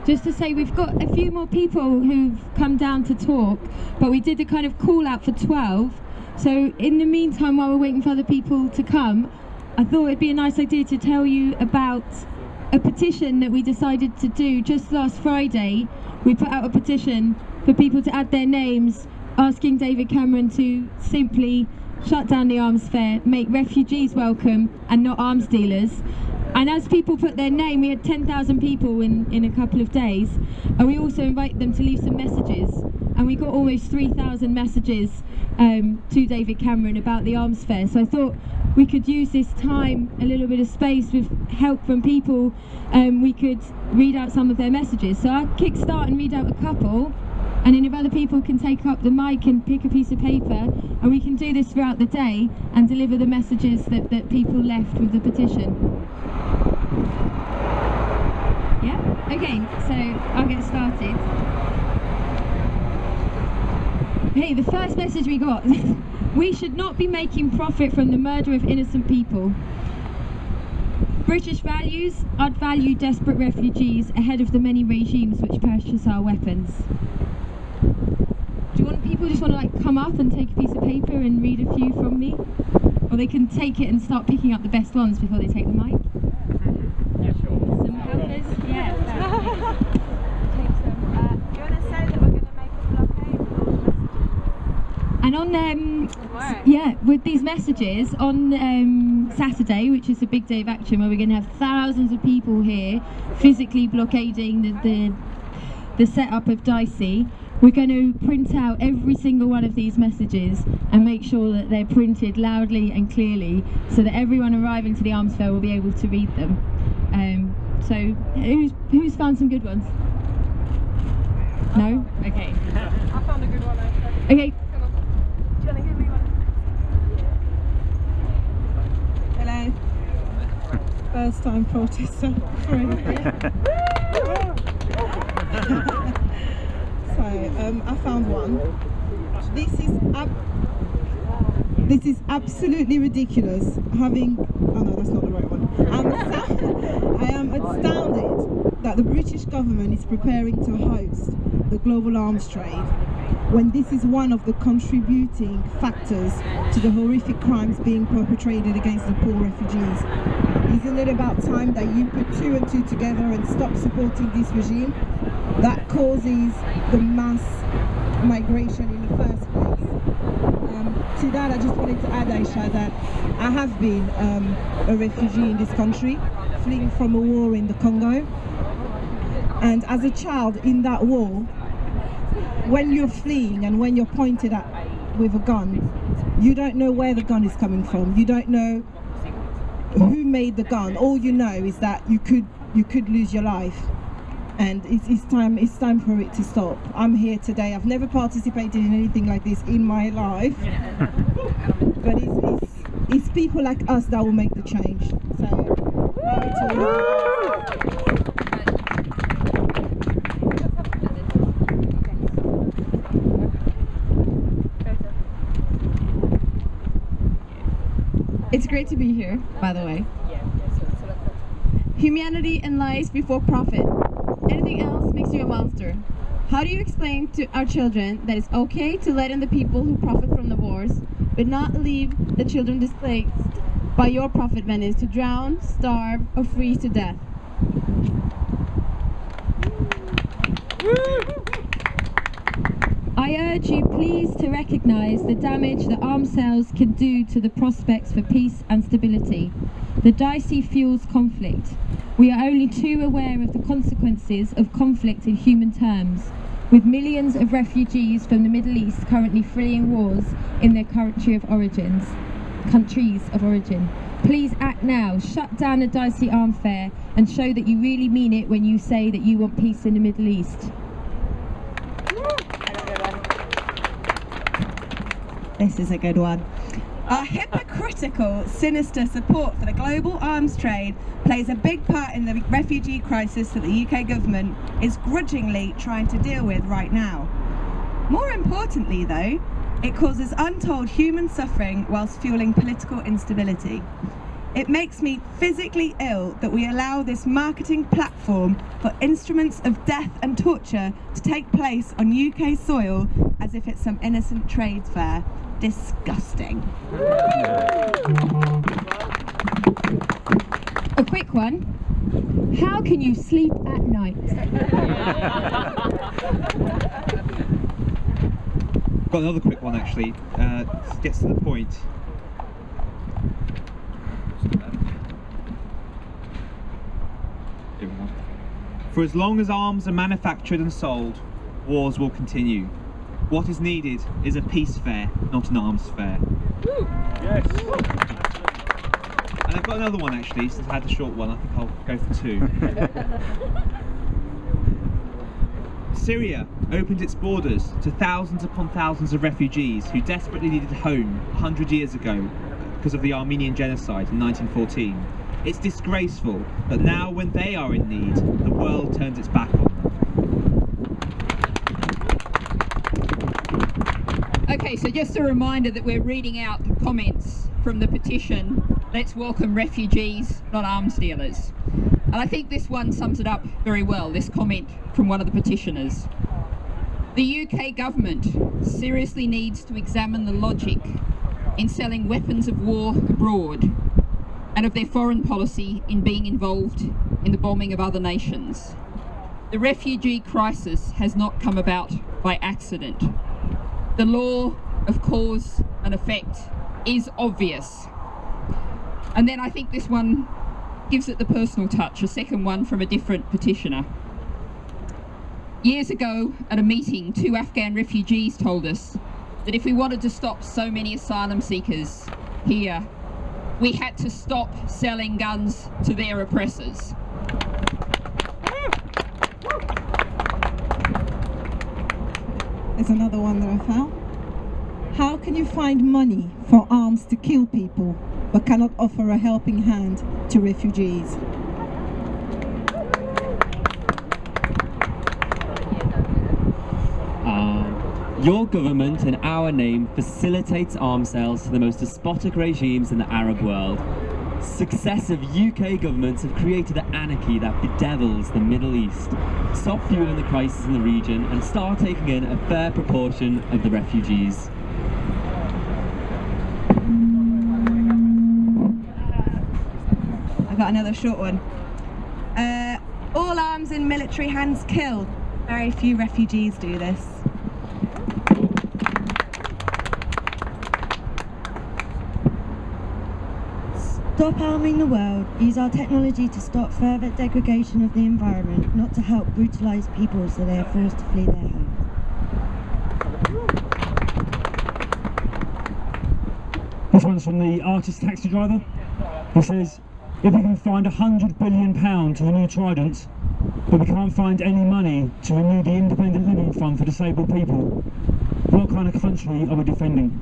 just to say we've got a few more people who've come down to talk, but we did a kind of call out for 12. So in the meantime, while we're waiting for other people to come, I thought it'd be a nice idea to tell you about a petition that we decided to do just last Friday. We put out a petition for people to add their names, asking David Cameron to simply shut down the arms fair, make refugees welcome and not arms dealers. And as people put their name, we had 10,000 people in a couple of days, and we also invited them to leave some messages, and we got almost 3,000 messages to David Cameron about the arms fair. So I thought we could use this time, a little bit of space with help from people, we could read out some of their messages. So I'll kick start and read out a couple, and then if other people can take up the mic and pick a piece of paper, and we can do this throughout the day and deliver the messages that people left with the petition. Yeah? Okay, so I'll get started. Hey, the first message we got. We should not be making profit from the murder of innocent people. British values outvalue desperate refugees ahead of the many regimes which purchase our weapons. Do you want people just want to like come up and take a piece of paper and read a few from me? Or they can take it and start picking up the best ones before they take the mic? Yeah, sure. Some helpers? Yeah. Do you want to say that we're going to make a blockade? And on with these messages on Saturday, which is a big day of action where we're going to have thousands of people here physically blockading the setup of DESI, we're going to print out every single one of these messages and make sure that they're printed loudly and clearly so that everyone arriving to the arms fair will be able to read them. So who's found some good ones? No? Okay. I found a good one. Okay. Come on. Do you want to give me one? Hello. First time protester. So I found one. This is absolutely ridiculous. Oh no, that's not the right one. I am astounded that the British government is preparing to host the global arms trade when this is one of the contributing factors to the horrific crimes being perpetrated against the poor refugees. Isn't it about time that you put two and two together and stop supporting this regime that causes the mass migration in the first place? To that, I just wanted to add, Aisha, that I have been a refugee in this country, fleeing from a war in the Congo. And as a child in that war, when you're fleeing and when you're pointed at with a gun, you don't know where the gun is coming from. You don't know who made the gun. All you know is that you could lose your life. And it's time for it to stop. I'm here today. I've never participated in anything like this in my life, but it's people like us that will make the change. It's great to be here, by the way. Humanity and lies before profit. Anything else makes you a monster. How do you explain to our children that it's okay to let in the people who profit from the wars, but not leave the children displaced by your profit menace to drown, starve, or freeze to death? I urge you please to recognise the damage that arms sales can do to the prospects for peace and stability. The DESI fuels conflict. We are only too aware of the consequences of conflict in human terms, with millions of refugees from the Middle East currently fleeing wars in their countries of origin. Please act now, shut down the DESI arms fair and show that you really mean it when you say that you want peace in the Middle East. This is a good one. Our hypocritical, sinister support for the global arms trade plays a big part in the refugee crisis that the UK government is grudgingly trying to deal with right now. More importantly though, it causes untold human suffering whilst fueling political instability. It makes me physically ill that we allow this marketing platform for instruments of death and torture to take place on UK soil as if it's some innocent trade fair. Disgusting. A quick one. How can you sleep at night? Got another quick one actually. Gets to the point. For as long as arms are manufactured and sold, wars will continue. What is needed is a peace fair, not an arms fair. Yes. And I've got another one actually, since I had the short one, I think I'll go for two. Syria opened its borders to thousands upon thousands of refugees who desperately needed a home 100 years ago because of the Armenian genocide in 1914. It's disgraceful that now when they are in need, the world turns its back on them. Okay, so just a reminder that we're reading out comments from the petition, Let's Welcome Refugees, Not Arms Dealers. And I think this one sums it up very well, this comment from one of the petitioners. The UK government seriously needs to examine the logic in selling weapons of war abroad and of their foreign policy in being involved in the bombing of other nations. The refugee crisis has not come about by accident. The law of cause and effect is obvious. And then I think this one gives it the personal touch, a second one from a different petitioner. Years ago at a meeting, 2 Afghan refugees told us that if we wanted to stop so many asylum seekers here, we had to stop selling guns to their oppressors. There's another one that I found. How can you find money for arms to kill people, but cannot offer a helping hand to refugees? Your government, in our name, facilitates arms sales to the most despotic regimes in the Arab world. Successive UK governments have created an anarchy that bedevils the Middle East. Stop fueling the crisis in the region and start taking in a fair proportion of the refugees. I've got another short one. All arms in military hands kill. Very few refugees do this. Stop harming the world. Use our technology to stop further degradation of the environment, not to help brutalise people so they are forced to flee their homes. This one's from the artist taxi driver. He says, if we can find £100 billion to renew Trident, but we can't find any money to renew the Independent Living Fund for disabled people, what kind of country are we defending?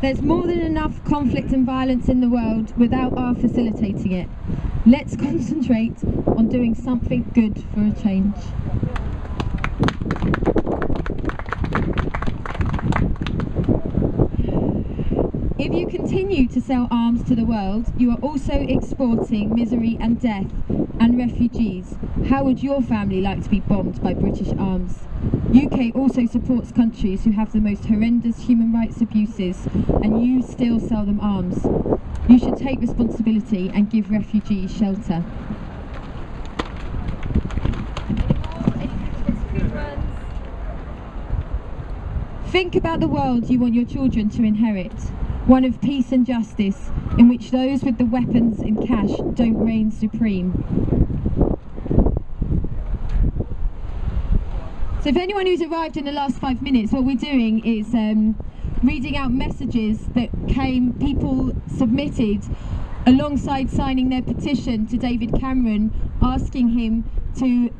There's more than enough conflict and violence in the world without our facilitating it. Let's concentrate on doing something good for a change. If you continue to sell arms to the world, you are also exporting misery and death and refugees. How would your family like to be bombed by British arms? UK also supports countries who have the most horrendous human rights abuses, and you still sell them arms. You should take responsibility and give refugees shelter. Think about the world you want your children to inherit. One of peace and justice, in which those with the weapons and cash don't reign supreme. So if anyone who's arrived in the last 5 minutes, what we're doing is reading out messages that people submitted alongside signing their petition to David Cameron, asking him to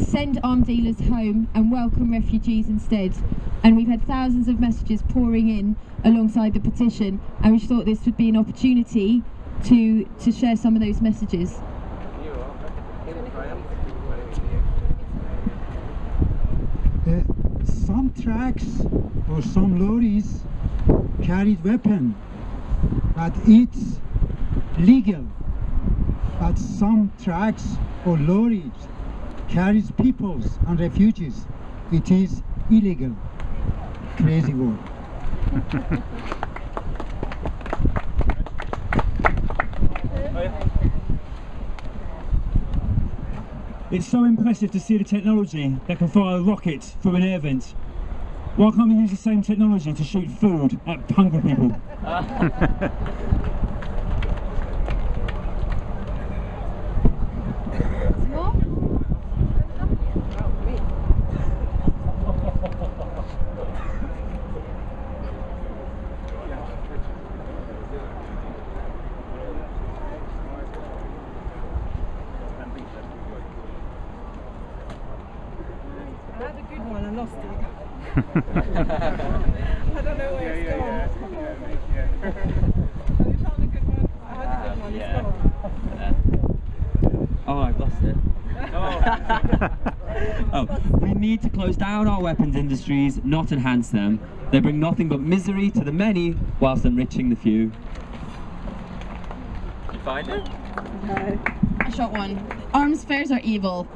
send armed dealers home and welcome refugees instead. And we've had thousands of messages pouring in alongside the petition, and we thought this would be an opportunity to share some of those messages. some trucks or some lorries carried weapon, but it's legal. But some trucks or lorries carries peoples and refugees. It is illegal. Crazy word. It's so impressive to see the technology that can fire a rocket through an air vent. Why can't we use the same technology to shoot food at hungry people? I had a good one, I lost it. I don't know where it's gone. Have you found a good one? I had a good one, it's gone. Oh, I've lost it. Oh, we need to close down our weapons industries, not enhance them. They bring nothing but misery to the many whilst enriching the few. You find it? No. I shot one. Arms fairs are evil.